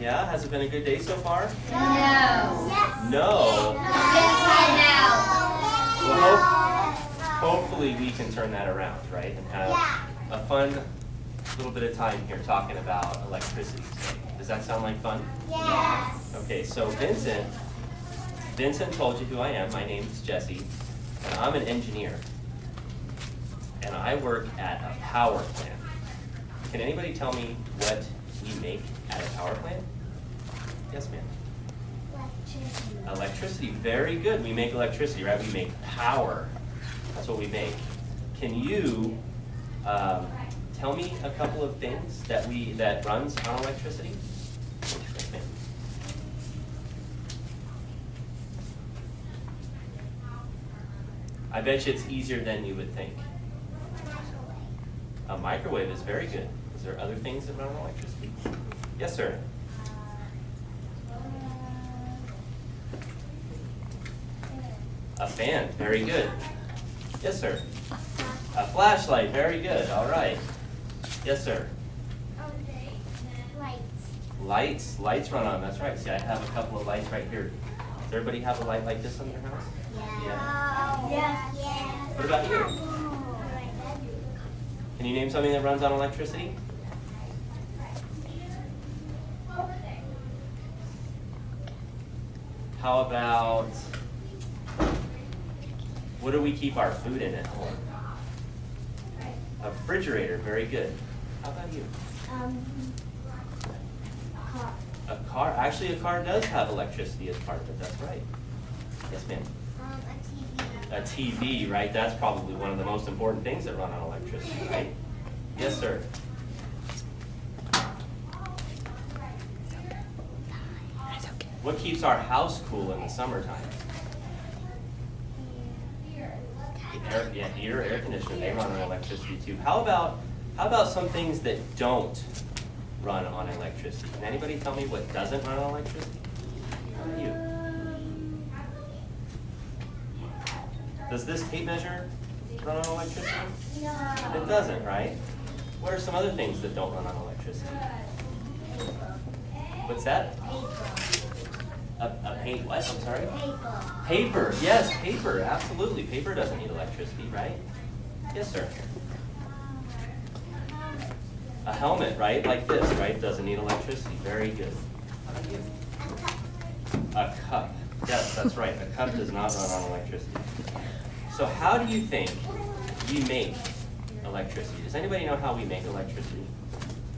Yeah, has it been a good day so far? No. Yes. No? Yes, Well, hopefully we can turn that around, right? And have a fun little bit of time here talking about electricity today. Does that sound like fun? Yes. Okay, so Vincent told you who I am. My name is Jesse, and I'm an engineer. And I work at a power plant. Can anybody tell me what we make at a power plant? Yes, ma'am. Electricity. Electricity, very good. We make electricity, right? We make power. That's what we make. Can you tell me a couple of things that runs on electricity? Yes, ma'am. I bet you it's easier than you would think. A microwave is very good. Is there other things that run on electricity? Yes, sir. A fan, very good. Yes, sir. A flashlight, very good. All right. Yes, sir. Lights. Lights run on, that's right. See, I have a couple of lights right here. Does everybody have a light like this in their house? Yeah. Yes. What about you? Can you name something that runs on electricity? How about, what do we keep our food in at home? A refrigerator, very good. How about you? Car. A car, actually a car does have electricity as part of it, that's right. Yes, ma'am. A TV. A TV, right? That's probably one of the most important things that run on electricity, right? Yes, sir. What keeps our house cool in the summertime? Heater, air conditioner, they run on electricity too. How about some things that don't run on electricity? Can anybody tell me what doesn't run on electricity? How about you? Does this tape measure run on electricity? No. It doesn't, right? What are some other things that don't run on electricity? What's that? A paint what? I'm sorry? Paper. Paper, yes, paper, absolutely. Paper doesn't need electricity, right? Yes, sir. A helmet, right? Like this, right? Doesn't need electricity. Very good. How about you? A cup. Yes, that's right. A cup does not run on electricity. So how do you think we make electricity? Does anybody know how we make electricity?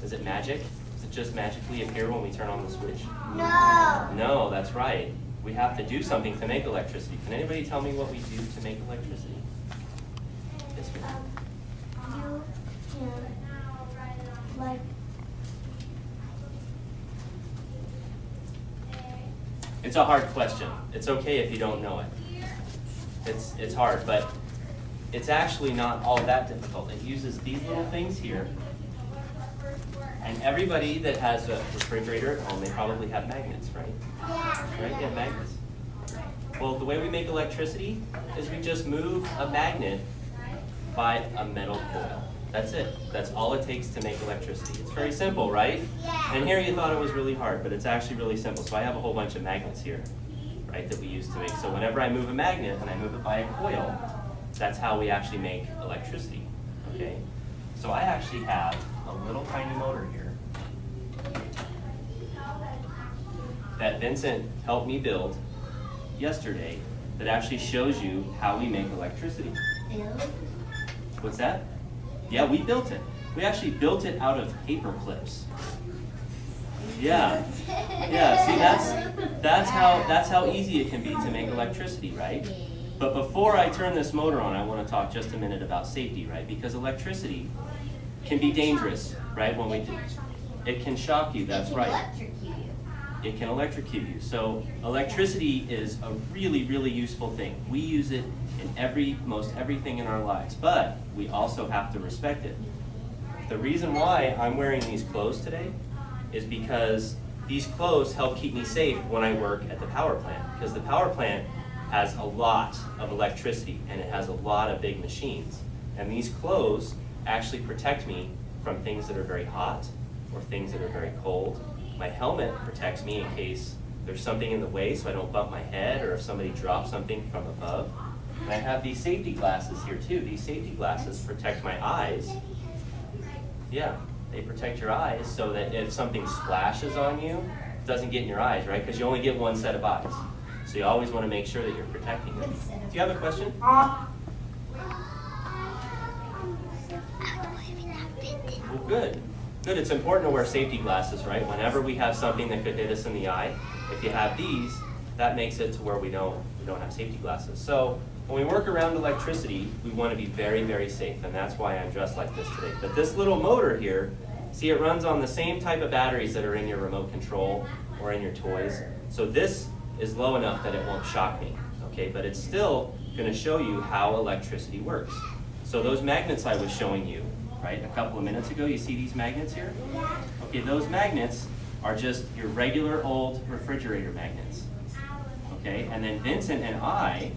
Is it magic? Does it just magically appear when we turn on the switch? No. No, that's right. We have to do something to make electricity. Can anybody tell me what we do to make electricity? Yes, ma'am. You can, like, It's a hard question. It's okay if you don't know it. It's hard, but it's actually not all that difficult. It uses these little things here. And everybody that has a refrigerator at home, they probably have magnets, right? Right? Yeah, magnets. Well, the way we make electricity is we just move a magnet by a metal coil. That's it. That's all it takes to make electricity. It's very simple, right? And here you thought it was really hard, but it's actually really simple. So I have a whole bunch of magnets here, right, that we use to make. So whenever I move a magnet and I move it by a coil, that's how we actually make electricity, okay? So I actually have a little tiny motor here that Vincent helped me build yesterday that actually shows you how we make electricity. What's that? Yeah, we built it. We actually built it out of paper clips. Yeah. Yeah, see that's how easy it can be to make electricity, right? But before I turn this motor on, I want to talk just a minute about safety, right? Because electricity can be dangerous, right? When we do. It can shock you, that's right. It can electrocute you. So electricity is a really, really useful thing. We use it in most everything in our lives, but we also have to respect it. The reason why I'm wearing these clothes today is because these clothes help keep me safe when I work at the power plant, because the power plant has a lot of electricity and it has a lot of big machines. And these clothes actually protect me from things that are very hot or things that are very cold My helmet protects me in case there's something in the way so I don't bump my head or if somebody drops something from above. And I have these safety glasses here too. These safety glasses protect my eyes. Yeah, they protect your eyes so that if something splashes on you, it doesn't get in your eyes, right? Because you only get one set of eyes. So you always want to make sure that you're protecting them. Do you have a question? Well, good. Good. It's important to wear safety glasses, right? Whenever we have something that could hit us in the eye, if you have these, that makes it to where we don't have safety glasses. So when we work around electricity, we want to be very, very safe, and that's why I'm dressed like this today. But this little motor here, see, it runs on the same type of batteries that are in your remote control or in your toys. So this is low enough that it won't shock me, okay? But it's still going to show you how electricity works. So those magnets I was showing you, right, a couple of minutes ago, you see these magnets here? Okay, those magnets are just your regular old refrigerator magnets, okay? And then Vincent and I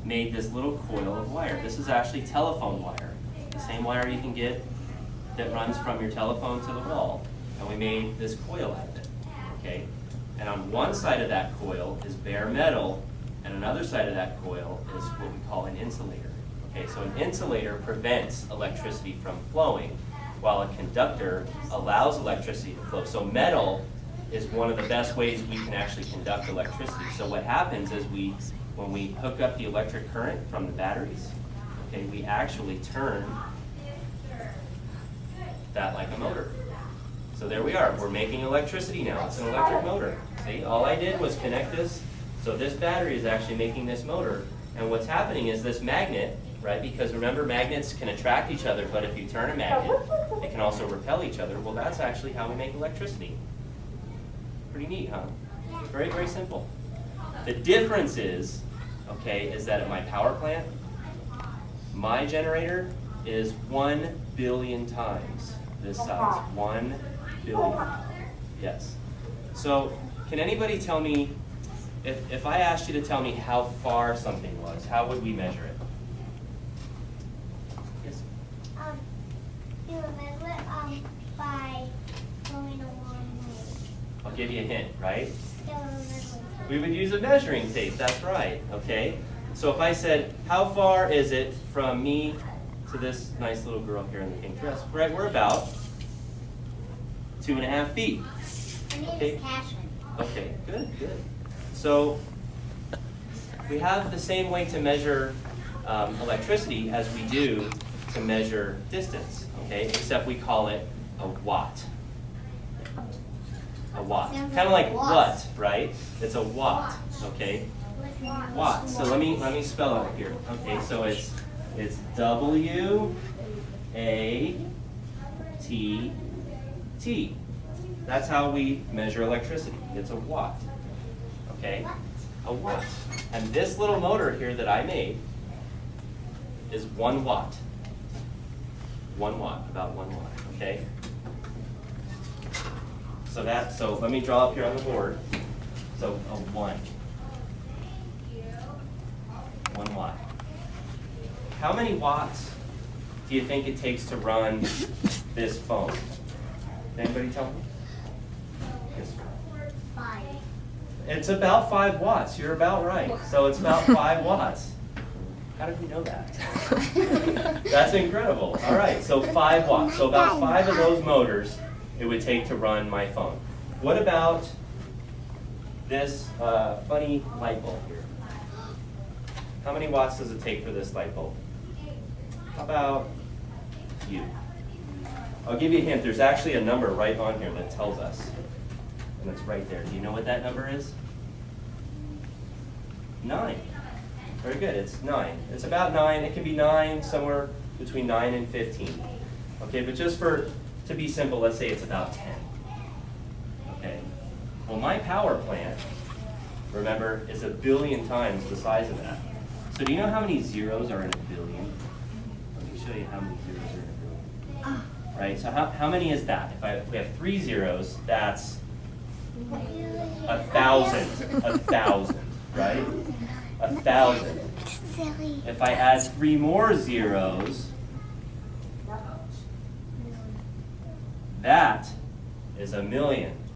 made this little coil of wire. This is actually telephone wire, the same wire you can get that runs from your telephone to the wall. And we made this coil out of it, okay? And on one side of that coil is bare metal, and another side of that coil is what we call an insulator. Okay, so an insulator prevents electricity from flowing, while a conductor allows electricity to flow. So metal is one of the best ways we can actually conduct electricity. So what happens is when we hook up the electric current from the batteries, okay, we actually turn that like a motor. So there we are. We're making electricity now. It's an electric motor. See, all I did was connect this. So this battery is actually making this motor. And what's happening is this magnet, right? Because remember, magnets can attract each other, but if you turn a magnet, they can also repel each other. Well, that's actually how we make electricity. Pretty neat, huh? Very, very simple. The difference is, okay, is that at my power plant, my generator is 1 billion times this size. 1 billion. Yes. So, can anybody tell me, if I asked you to tell me how far something was, how would we measure it? Yes? You remember by going a long way. I'll give you a hint, right? Still remember. We would use a measuring tape, that's right, okay? So if I said, how far is it from me to this nice little girl here in the pink dress? Right, we're about 2.5 feet. Her name Okay. is Cashman. Okay, good, good. So we have the same way to measure electricity as we do to measure distance, okay? Except we call it a watt. A watt. Sounds Kind of like like watt. what, right? It's a watt, okay? Watt. So let me spell it here. Okay, so it's W-A-T-T. That's how we measure electricity. It's a watt. Okay? A watt. And this little motor here that I made is 1 watt. 1 watt, about 1 watt, okay? So let me draw up here on the board. So a 1. 1 watt. How many watts do you think it takes to run this phone? Can anybody tell me? Yes. 5. It's about 5 watts. You're about right. So it's about 5 watts. How did we know that? That's incredible. All right, so 5 watts. So about 5 of those motors it would take to run my phone. What about this funny light bulb here? How many watts does it take for this light bulb? How about you? I'll give you a hint. There's actually a number right on here that tells us. And it's right there. Do you know what that number is? 9. Very good. It's 9. It's about 9. It can be 9, somewhere between 9 and 15. Okay, but just to be simple, let's say it's about 10. Okay. Well, my power plant, remember, is 1 billion times the size of that. So do you know how many zeros are in 1 billion? Let me show you how many zeros are in 1 billion. Right, so how many is that? If we have 3 zeros, that's 1,000. 1,000, right? 1,000. Silly. If I add 3 more zeros, that is 1 million.